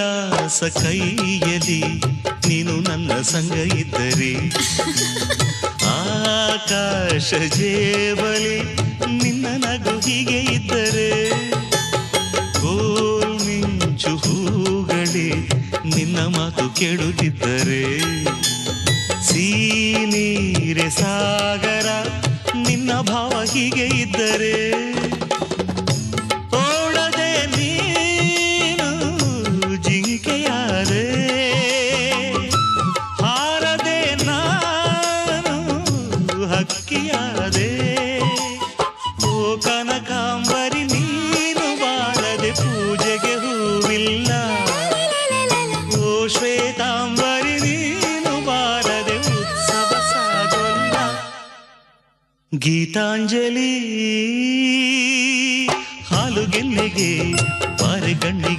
ಕೈಲಾಸ ಕೈಯಲ್ಲಿ ನೀನು ನನ್ನ ಸಂಗ ಇದ್ದರೆ, ಆಕಾಶ ಜೇಬಲಿ ನಿನ್ನ ನಗು ಹೀಗೆ ಇದ್ದರೆ, ಗೋಲ್ ಮಿಂಚು ಹೂಗಳೇ ನಿನ್ನ ಮಾತು ಕೇಳುತ್ತಿದ್ದರೆ, ನೀರೆ ಸಾಗರ ನಿನ್ನ ಭಾವ ಹೀಗೆ ಇದ್ದರೆ, ಓಡದೆ ನೀನು ಜಿಂಕೆಯಾದೆ, ಹಾರದೆ ನಾನು ಹಕ್ಕಿಯಾದೆ, ಓ ಕನಕಾಂಬರಿ ನೀನು ಬಾರದೆ ಪೂಜೆಗೆ ಹೂವಿಲ್ಲ, ಓ ಶ್ವೇತಾಂಬರಿ ನೀನು ಬಾರದೆ ಉತ್ಸವ ಸಾಗೋಲ್ಲ. ಗೀತಾಂಜಲಿ ಹಾಲುಗೆನ್ನೆಗೆ ಬಾರೆ ಕಣ್ಣಿಗೆ